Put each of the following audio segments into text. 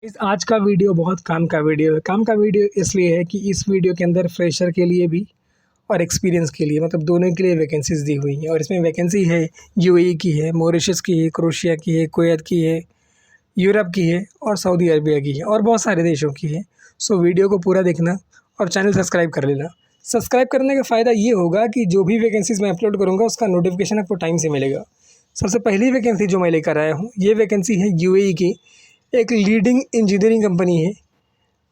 आज का वीडियो बहुत काम का वीडियो है। काम का वीडियो इसलिए है कि इस वीडियो के अंदर फ्रेशर के लिए भी और एक्सपीरियंस के लिए मतलब दोनों के लिए वैकेंसीज़ दी हुई हैं। और इसमें वैकेंसी है यूएई की है, मॉरिशस की है, क्रोशिया की है, कुवैत की है, यूरोप की है और सऊदी अरबिया की है और बहुत सारे देशों की है। सो वीडियो को पूरा देखना और चैनल सब्सक्राइब कर लेना। सब्सक्राइब करने का फ़ायदा ये होगा कि जो भी वैकेंसीज़ मैं अपलोड करूँगा उसका नोटिफिकेशन आपको टाइम से मिलेगा। सबसे पहली वैकेंसी जो मैं लेकर आया हूँ, ये वैकेंसी है यूएई की एक लीडिंग इंजीनियरिंग कंपनी है।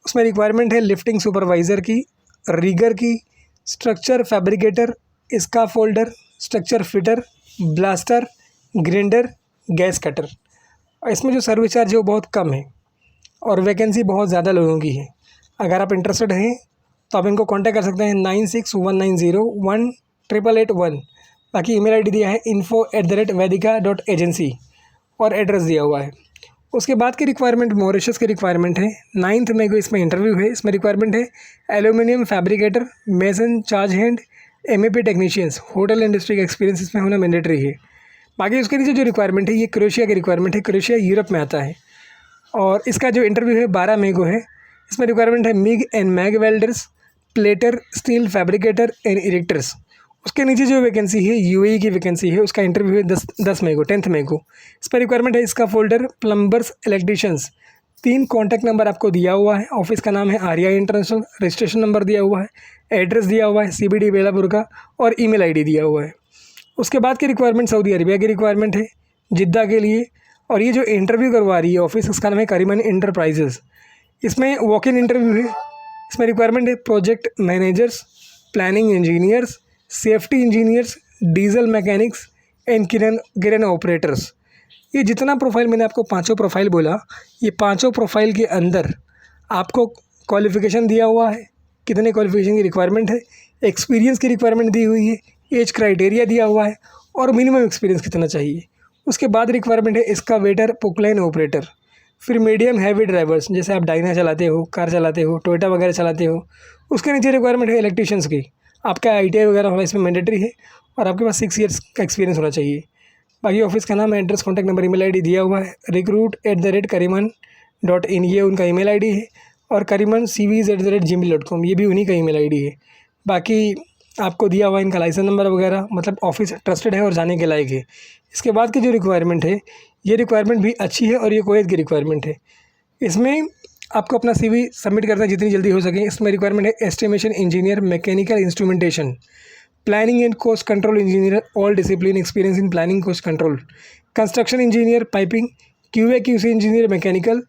उसमें रिक्वायरमेंट है लिफ्टिंग सुपरवाइज़र की, रिगर की, structure fabricator, scaffolder, structure fitter, blaster, grinder, gas cutter. और इसमें जो सर्विस चार्ज है वो बहुत कम है और वैकेंसी बहुत ज़्यादा लोगों की है। अगर आप इंटरेस्टेड हैं तो आप इनको कांटेक्ट कर सकते हैं 9619018881। बाकी ईमेल आईडी दिया है info@vedica.agency और एड्रेस दिया हुआ है। उसके बाद की रिक्वायरमेंट मॉरिशस की रिक्वायरमेंट है। 9 मई को इसमें इंटरव्यू है। इसमें रिक्वायरमेंट है aluminium fabricator, mason, charge hand, MAP technicians, hotel industry का एक्सपीरियंस इसमें होना मैंडेटरी है। बाकी उसके नीचे जो रिक्वायरमेंट है ये क्रोशिया की रिक्वायरमेंट है। क्रोशिया यूरोप में आता है और इसका जो इंटरव्यू है 12 मई को है। इसमें रिक्वायरमेंट है MIG and MAG welders, plater, steel fabricator and erectors. उसके नीचे जो वैकेंसी है यूएई की वैकेंसी है, उसका इंटरव्यू है 10 मई को, 10 मई को। इस पर रिक्वायरमेंट है इसका folder, plumbers, electricians. 3 contact number आपको दिया हुआ है। ऑफिस का नाम है आर्या इंटरनेशनल, रजिस्ट्रेशन नंबर दिया हुआ है, एड्रेस दिया हुआ है सीबीडी बेलापुर का और ईमेल आईडी दिया हुआ है। उसके बाद की रिक्वायरमेंट सऊदी अरबिया की रिक्वायरमेंट है जिद्दा के लिए। और ये जो इंटरव्यू करवा रही है ऑफिस, उसका नाम है करीमन इंटरप्राइजेज़। इसमें वॉक इन इंटरव्यू है। इसमें रिक्वायरमेंट है project managers, planning engineers, safety engineers, diesel mechanics and crane operators. ये जितना प्रोफाइल मैंने आपको पांचों प्रोफाइल बोला, ये पांचों प्रोफाइल के अंदर आपको क्वालिफ़िकेशन दिया हुआ है, कितने क्वालिफ़िकेशन की रिक्वायरमेंट है, एक्सपीरियंस की रिक्वायरमेंट दी हुई है, एज क्राइटेरिया दिया हुआ है और मिनिमम एक्सपीरियंस कितना चाहिए। उसके बाद रिक्वायरमेंट है इसका वेटर, पोकलाइन ऑपरेटर। फिर मीडियम हैवी ड्राइवर्स, जैसे आप डाइना चलाते हो, कार चलाते हो, टोयोटा वगैरह चलाते हो। उसके नीचे रिक्वायरमेंट है इलेक्ट्रिशियंस की। आपका आईटीआई वगैरह होना इसमें मैंडेटरी है और आपके पास 6 ईयर्स का एक्सपीरियंस होना चाहिए। बाकी ऑफिस का नाम, address, contact number, email ID दिया हुआ है। recruit@kariman.in ये उनका ईमेल आईडी है और karimancvs@gmail.com ये भी उन्हीं का ईमेल आईडी है। बाकी आपको दिया हुआ इनका लाइसेंस नंबर वगैरह, मतलब ऑफिस ट्रस्टेड है और जाने के लायक है। इसके बाद की जो रिक्वायरमेंट है, ये रिक्वायरमेंट भी अच्छी है और ये कुवैत की रिक्वायरमेंट है। इसमें आपको अपना सीवी सबमिट करना है जितनी जल्दी हो सके। इसमें रिक्वायरमेंट है estimation engineer, mechanical instrumentation, planning and cost control engineer, all discipline experience in planning cost control, construction engineer, piping, QA QC engineer mechanical,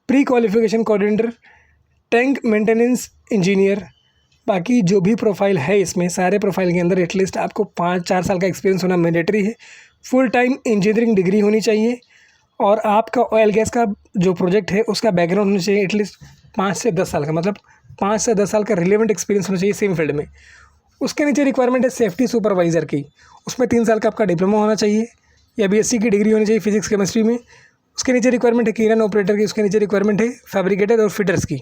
pre qualification coordinator, tank maintenance engineer. बाकी जो भी प्रोफाइल है इसमें सारे profile के अंदर at least आपको 5-4 साल का एक्सपीरियंस होना मैंडेटरी है। फुल टाइम इंजीनियरिंग डिग्री होनी चाहिए और आपका ऑयल गैस का जो प्रोजेक्ट है उसका बैकग्राउंड होना चाहिए एटलीस्ट 5 से 10 साल का, मतलब 5 से 10 साल का रिलेवेंट एक्सपीरियंस होना चाहिए सेम फील्ड में। उसके नीचे रिक्वायरमेंट है सेफ्टी सुपरवाइज़र की। उसमें 3 साल का आपका डिप्लोमा होना चाहिए या बीएससी की डिग्री होनी चाहिए फिजिक्स केमिस्ट्री में। उसके नीचे रिक्वायरमेंट है क्रेन ऑपरेटर की। उसके नीचे रिक्वायरमेंट है फैब्रिकेटर और फिटर्स की।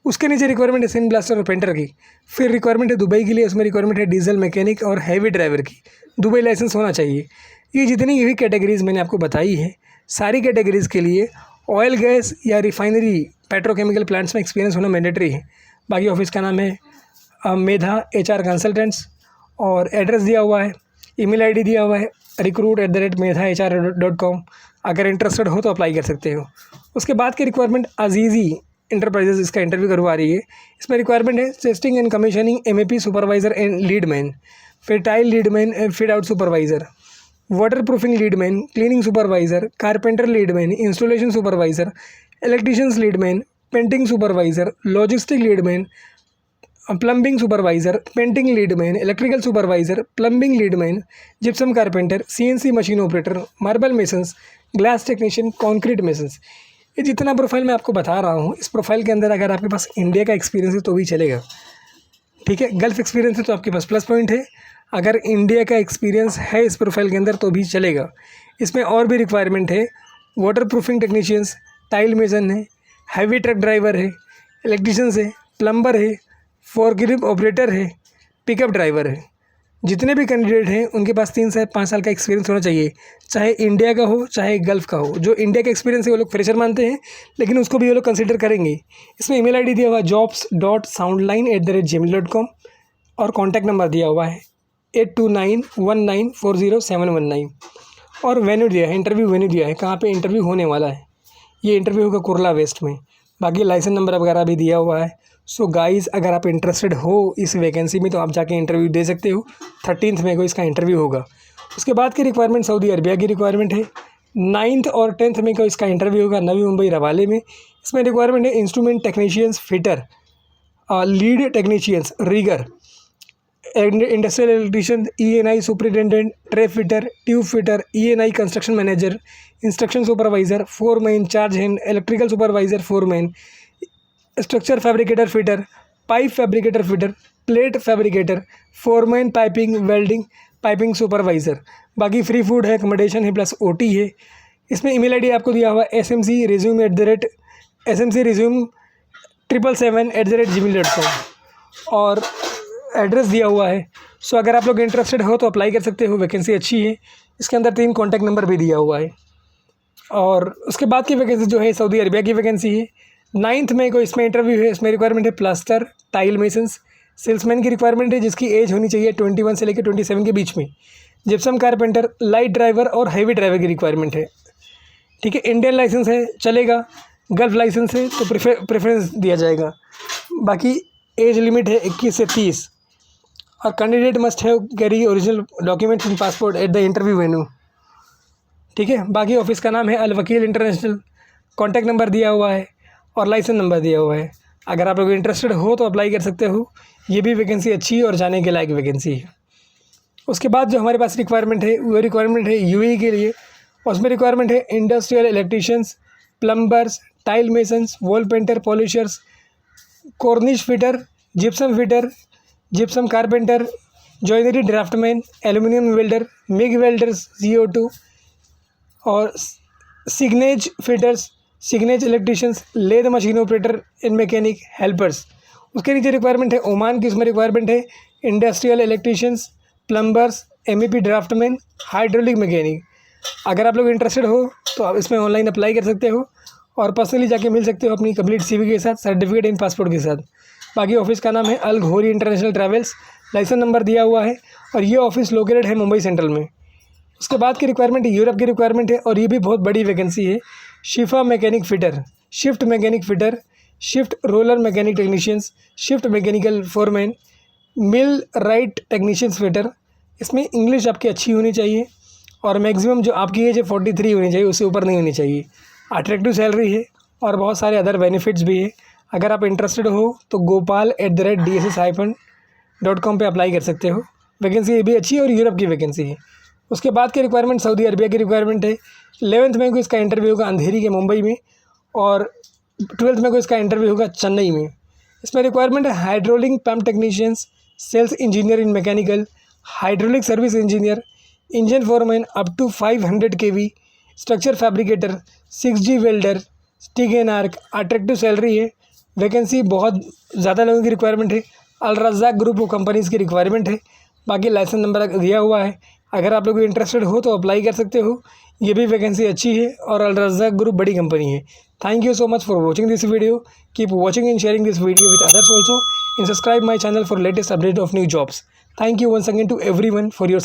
उसके नीचे रिक्वायरमेंट है सिन ब्लास्टर और पेंटर की। फिर रिक्वायरमेंट है दुबई के लिए, उसमें रिक्वायरमेंट है डीजल मैकेनिक और हैवी ड्राइवर की। दुबई लाइसेंस होना चाहिए। ये जितनी भी कैटेगरीज़ मैंने आपको बताई है, सारी कैटेगरीज़ के लिए ऑयल गैस या रिफाइनरी पेट्रोकेमिकल प्लांट्स में एक्सपीरियंस होना मैंडेटरी है। बाकी ऑफिस का नाम है मेधा एचआर कंसल्टेंट्स और एड्रेस दिया हुआ है, ईमेल आईडी दिया हुआ है recruit@medhahr.com। अगर इंटरेस्टेड हो तो अप्लाई कर सकते हो। उसके बाद की रिक्वायरमेंट अजीज़ी इंटरप्राइजेज़ इसका इंटरव्यू करवा रही है। इसमें रिक्वायरमेंट है testing and commissioning MEP supervisor and lead man, फिर tile lead man and fit out supervisor, waterproofing lead man, cleaning supervisor, carpenter lead man, installation supervisor, electricians lead man, painting supervisor, logistic lead man, plumbing supervisor, painting lead man, electrical supervisor, plumbing lead man, gypsum carpenter, CNC machine operator, marble masons, glass technician, concrete masons. ये जितना profile मैं आपको बता रहा हूँ, इस profile के अंदर अगर आपके पास इंडिया का एक्सपीरियंस है तो भी चलेगा, ठीक है। गल्फ़ एक्सपीरियंस है तो आपके पास प्लस पॉइंट है। अगर इंडिया का एक्सपीरियंस है इस प्रोफाइल के अंदर तो भी चलेगा। इसमें और भी रिक्वायरमेंट है water proofing technicians, tile mason है, हैवी ट्रक ड्राइवर है, इलेक्ट्रिशियंस है, प्लम्बर है, फोर्कलिफ्ट ऑपरेटर है, पिकअप ड्राइवर है। जितने भी कैंडिडेट हैं उनके पास 3 से 5 साल का एक्सपीरियंस होना चाहिए, चाहे इंडिया का हो चाहे गल्फ़ का हो। जो इंडिया का एक्सपीरियंस है वो लोग फ्रेशर मानते हैं, लेकिन उसको भी वो लोग कंसिडर करेंगे। इसमें ईमेल आईडी दिया हुआ है jobs.soundline@gmail.com और कॉन्टैक्ट नंबर दिया हुआ है 8291940719 और वेन्यू दिया है, इंटरव्यू वेन्यू दिया है, कहाँ पे इंटरव्यू होने वाला है। ये इंटरव्यू होगा कुर्ला वेस्ट में। बाकी लाइसेंस नंबर वगैरह भी दिया हुआ है। सो गाइज़, अगर आप इंटरेस्टेड हो इस वैकेंसी में तो आप जाके इंटरव्यू दे सकते हो। 13 मई को इसका इंटरव्यू होगा। उसके बाद की रिक्वायरमेंट सऊदी अरबिया की रिक्वायरमेंट है। 9 और 10 मई को इसका इंटरव्यू होगा नवी मुंबई रवाले में। इसमें रिक्वायरमेंट है instrument technicians, fitter, lead technicians, rigger, industrial electrician, ENI superintendent, tray fitter, tube fitter, ENI construction manager, instruction supervisor, foreman, charge hand, electrical supervisor, foreman, structure fabricator fitter, pipe fabricator fitter, plate fabricator, foreman, piping, welding, piping supervisor. बाकी free food है, accommodation है, plus OT है। इसमें email ID आपको दिया हुआ smcresume@smcresume777@gmail.com और address दिया हुआ है। सो अगर आप लोग इंटरेस्टेड हो तो अप्लाई कर सकते हो। वैकेंसी अच्छी है। इसके अंदर 3 कॉन्टैक्ट नंबर भी दिया हुआ है। और उसके बाद की वैकेंसी जो है सऊदी अरबिया की वैकेंसी है। 9 मई को इसमें इंटरव्यू है। इसमें रिक्वायरमेंट है प्लास्टर, टाइल मेसन्स, सेल्समैन की रिक्वायरमेंट है जिसकी एज होनी चाहिए 21 से लेकर 27 के बीच में। जिप्सम कारपेंटर, लाइट ड्राइवर और हैवी ड्राइवर की रिक्वायरमेंट है। ठीक है, इंडियन लाइसेंस है चलेगा, गल्फ लाइसेंस है तो प्रेफरेंस दिया जाएगा। बाकी एज लिमिट है 21 से 30 और candidate must have carry original documents in passport at the interview venue. ठीक है, बाकी ऑफिस का नाम है अल वकील इंटरनेशनल। कॉन्टैक्ट नंबर दिया हुआ है और लाइसेंस नंबर दिया हुआ है। अगर आप लोग इंटरेस्टेड हो तो अप्लाई कर सकते हो। ये भी वैकेंसी अच्छी है और जाने के लायक वैकेंसी है। उसके बाद जो हमारे पास रिक्वायरमेंट है वो रिक्वायरमेंट है UAE के लिए। उसमें रिक्वायरमेंट है industrial electricians, plumbers, tile masons, wall painter, polishers, cornice fitter, gypsum fitter, gypsum carpenter, joinery draftsman, aluminium welder, MIG welders CO2 और signage fitters, signage electricians, lathe machine operator and mechanic helpers. उसके नीचे requirement है Oman की। उसमें requirement है industrial electricians, plumbers, MEP draftsman, hydraulic mechanic. अगर आप लोग इंटरेस्टेड हो तो आप इसमें ऑनलाइन अप्लाई कर सकते हो और पर्सनली जाके मिल सकते हो अपनी कंप्लीट CV के साथ, सर्टिफिकेट एंड पासपोर्ट के साथ। बाकी ऑफिस का नाम है अल घोरी इंटरनेशनल ट्रैवल्स। लाइसेंस नंबर दिया हुआ है और ये ऑफिस लोकेटेड है मुंबई सेंट्रल में। उसके बाद की रिक्वायरमेंट यूरोप की रिक्वायरमेंट है और ये भी बहुत बड़ी वैकेंसी है। Shift mechanic fitter, shift mechanic fitter, shift roller mechanic technicians, shift mechanical foreman, millwright technicians fitter. इसमें इंग्लिश आपकी अच्छी होनी चाहिए और मैक्सिमम जो आपकी एज है 43 होनी चाहिए, उससे ऊपर नहीं होनी चाहिए। अट्रैक्टिव सैलरी है और बहुत सारे अदर बेनिफिट्स भी है। अगर आप इंटरेस्टेड हो तो gopal@dss-com पे अप्लाई कर सकते हो। वैकेंसी ये भी अच्छी है और यूरोप की वैकेंसी है। उसके बाद की रिक्वायरमेंट सऊदी अरबिया की रिक्वायरमेंट है। 11 मई को इसका इंटरव्यू होगा अंधेरी के मुंबई में और 12 मई को इसका इंटरव्यू होगा चेन्नई में। इसमें रिक्वायरमेंट है hydraulic pump technicians, sales engineer in mechanical, hydraulic service engineer, engine foreman up to 500 kV, structure fabricator, 6G welder, स्टिग एंड आर्क। अट्रैक्टिव सैलरी है। वैकेंसी बहुत ज़्यादा लोगों की रिक्वायरमेंट है। Al Razak group of companies की requirement है। बाकी लाइसेंस नंबर दिया हुआ है। अगर आप लोग इंटरेस्टेड हो तो अप्लाई कर सकते हो। ये भी वैकेंसी अच्छी है और अल रज़ाक ग्रुप बड़ी कंपनी है। Thank you so much for watching this video. Keep watching and sharing this video with others also, and subscribe my channel for latest update of new jobs. Thank you once again to everyone for your